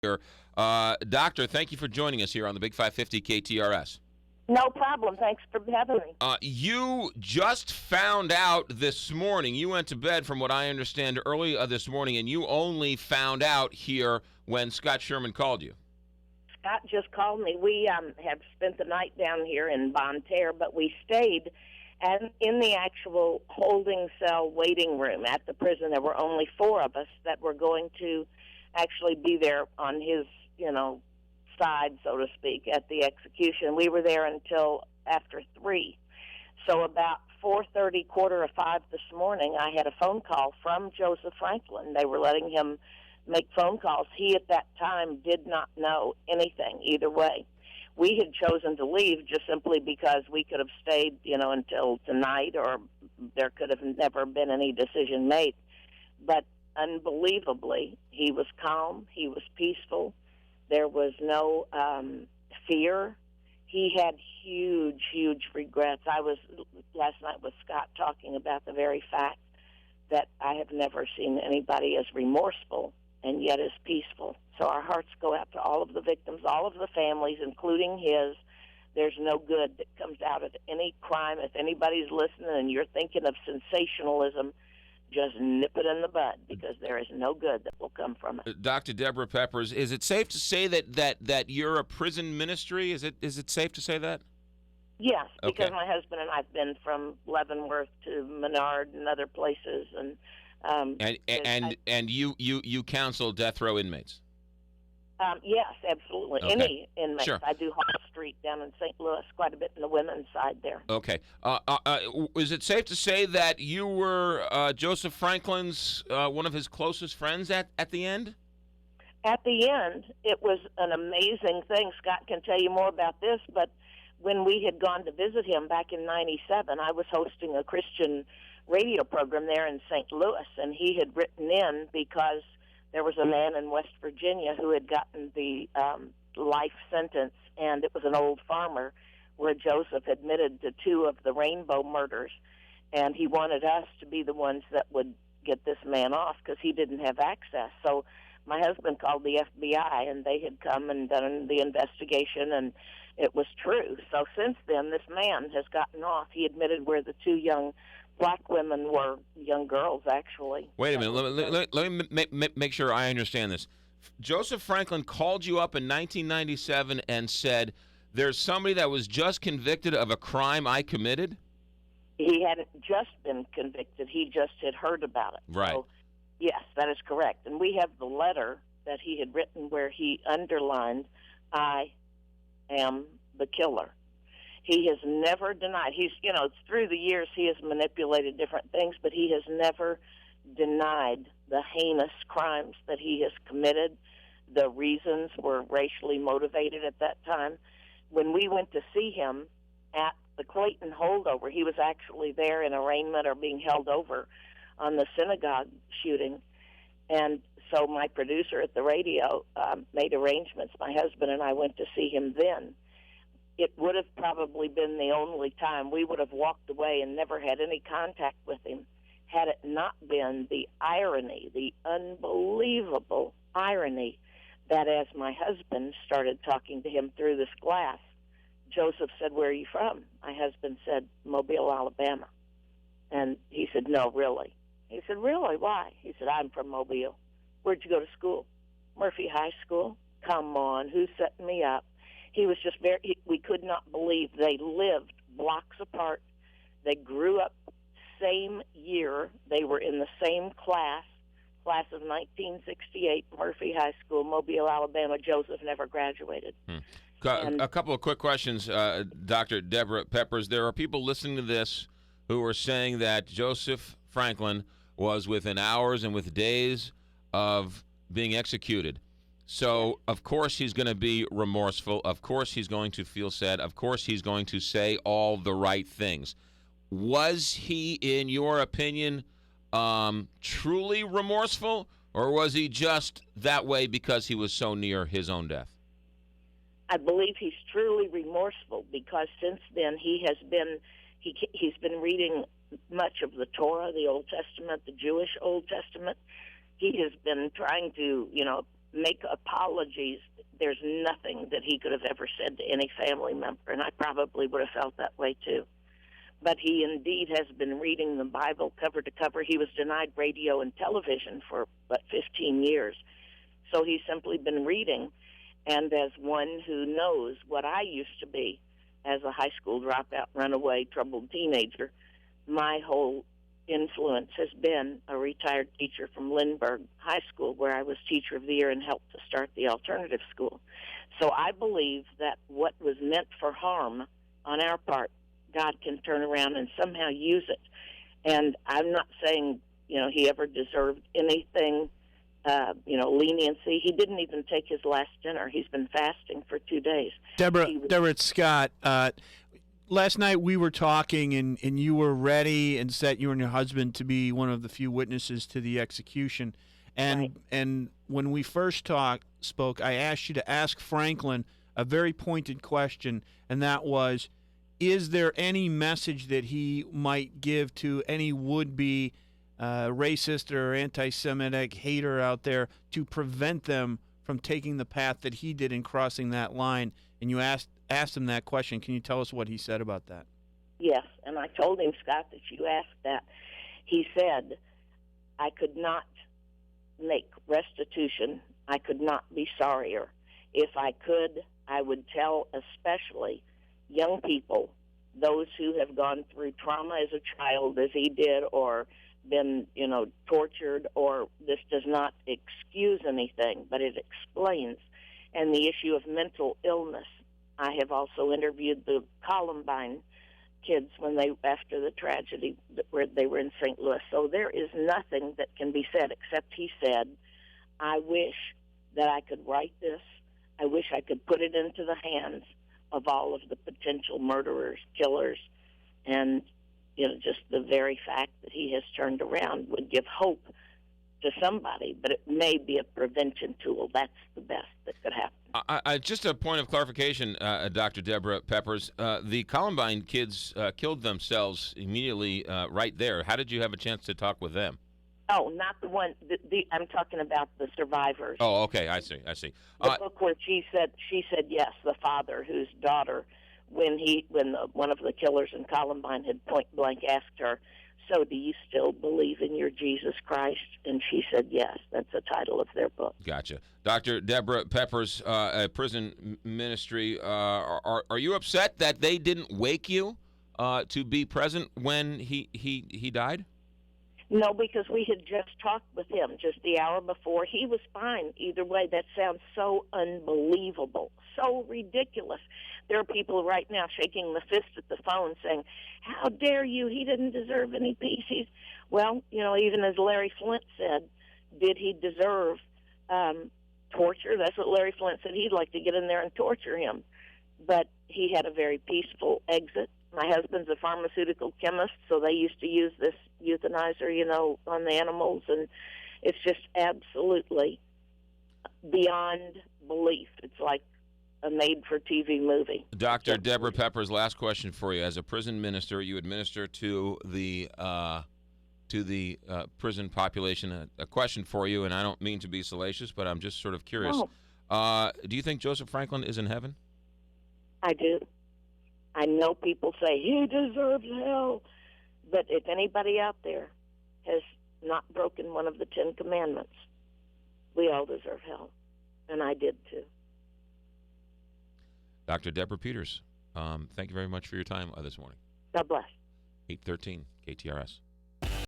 Doctor, thank you for joining us here on the Big 550 KTRS. No problem. Thanks for having me. You just found out this morning. You went to bed, from what I understand, early this morning, and you only found out here when Scott Sherman called you. Scott just called me. We have spent the night down here in Bonne Terre, but we stayed in the actual holding cell waiting room at the prison. There were only 4 of us that were going to actually be there on his, side, so to speak, at the execution. We were there until after 3. So about 4:30, 4:45 this morning, I had a phone call from Joseph Franklin. They were letting him make phone calls. He, at that time, did not know anything either way. We had chosen to leave just simply because we could have stayed, until tonight, or there could have never been any decision made. But unbelievably, he was calm. He was peaceful. There was no fear. He had huge, huge regrets. I was last night with Scott talking about the very fact that I have never seen anybody as remorseful and yet as peaceful. So our hearts go out to all of the victims, all of the families, including his. There's no good that comes out of any crime. If anybody's listening and you're thinking of sensationalism, just nip it in the bud, because there is no good that will come from it. Dr. Deborah Peppers, is it safe to say that you're a prison ministry? Is it safe to say that? Yes, because Okay. my husband and I have been from Leavenworth to Menard and other places, and you counsel death row inmates. yes, absolutely. Okay. Any inmates. Sure. I do Hall Street down in St. Louis quite a bit in the women's side there. Okay. Is it safe to say that you were Joseph Franklin's one of his closest friends at the end? At the end, it was an amazing thing. Scott can tell you more about this, but when we had gone to visit him back in '97, I was hosting a Christian radio program there in St. Louis, and he had written in because there was a man in West Virginia who had gotten the life sentence, and it was an old farmer where Joseph admitted to 2 of the Rainbow murders, and he wanted us to be the ones that would get this man off because he didn't have access. So my husband called the FBI, and they had come and done the investigation, and it was true. So since then, this man has gotten off. He admitted where the 2 young black women were, young girls, actually. Wait a minute. Let me make sure I understand this. Joseph Franklin called you up in 1997 and said, there's somebody that was just convicted of a crime I committed? He hadn't just been convicted. He just had heard about it. Right. So, yes, that is correct. And we have the letter that he had written where he underlined, I am the killer. He has never denied. He's, through the years he has manipulated different things, but he has never denied the heinous crimes that he has committed. The reasons were racially motivated at that time. When we went to see him at the Clayton holdover, he was actually there in arraignment or being held over on the synagogue shooting. And so my producer at the radio made arrangements. My husband and I went to see him then. It would have probably been the only time. We would have walked away and never had any contact with him had it not been the irony, the unbelievable irony, that as my husband started talking to him through this glass, Joseph said, where are you from? My husband said, Mobile, Alabama. And he said, no, really. He said, really? Why? He said, I'm from Mobile. Where'd you go to school? Murphy High School. Come on, who's setting me up? He was just we could not believe they lived blocks apart. They grew up same year. They were in the same class of 1968, Murphy High School, Mobile, Alabama. Joseph never graduated. A couple of quick questions, Dr. Deborah Peppers. There are people listening to this who are saying that Joseph Franklin was within hours and with days of being executed. So, of course, he's going to be remorseful. Of course, he's going to feel sad. Of course, he's going to say all the right things. Was he, in your opinion, truly remorseful, or was he just that way because he was so near his own death? I believe he's truly remorseful because since then he's been reading much of the Torah, the Old Testament, the Jewish Old Testament. He has been trying to, make apologies. There's nothing that he could have ever said to any family member, and I probably would have felt that way too. But he indeed has been reading the Bible cover to cover. He was denied radio and television for, 15 years. So he's simply been reading. And as one who knows what I used to be as a high school dropout, runaway, troubled teenager, my whole influence has been a retired teacher from Lindbergh High School, where I was Teacher of the Year and helped to start the alternative school. So I believe that what was meant for harm on our part, God can turn around and somehow use it. And I'm not saying, he ever deserved anything, leniency. He didn't even take his last dinner. He's been fasting for 2 days. Deborah, it's Scott. Last night we were talking, and you were ready and set, you and your husband, to be one of the few witnesses to the execution. And right. And when we first spoke, I asked you to ask Franklin a very pointed question, and that was, is there any message that he might give to any would-be racist or anti-Semitic hater out there to prevent them from taking the path that he did in crossing that line? And you asked him that question. Can you tell us what he said about that? Yes, and I told him, Scott, that you asked that. He said, I could not make restitution. I could not be sorrier. If I could, I would tell especially young people, those who have gone through trauma as a child, as he did, or been, tortured, or this does not excuse anything, but it explains. And the issue of mental illness. I have also interviewed the Columbine kids after the tragedy where they were in St. Louis. So there is nothing that can be said except he said, I wish that I could write this. I wish I could put it into the hands of all of the potential murderers, killers, and just the very fact that he has turned around would give hope to somebody, but it may be a prevention tool. That's the best that could happen. Just a point of clarification, Dr. Deborah Peppers. The Columbine kids killed themselves immediately right there. How did you have a chance to talk with them? Oh, not the one. I'm talking about the survivors. Oh, okay. I see. The book where she said yes, the father whose daughter, when one of the killers in Columbine had point blank asked her, so do you still believe in your Jesus Christ? And she said yes. That's the title of their book. Gotcha. Dr. Deborah Peppers, prison ministry, are you upset that they didn't wake you to be present when he died? No, because we had just talked with him just the hour before. He was fine either way. That sounds so unbelievable, so ridiculous. There are people right now shaking the fist at the phone saying, how dare you? He didn't deserve any peace. Well, even as Larry Flint said, did he deserve torture? That's what Larry Flint said. He'd like to get in there and torture him. But he had a very peaceful exit. My husband's a pharmaceutical chemist, so they used to use this euthanizer, on the animals, and it's just absolutely beyond belief. It's like a made-for-TV movie. Dr. Deborah Peppers, last question for you. As a prison minister, you administer to the prison population. A question for you, and I don't mean to be salacious, but I'm just sort of curious. No. Do you think Joseph Franklin is in heaven? I do. I know people say, he deserves hell. But if anybody out there has not broken one of the 10 Commandments, we all deserve hell. And I did too. Dr. Deborah Peters, thank you very much for your time this morning. God bless. 8:13 KTRS.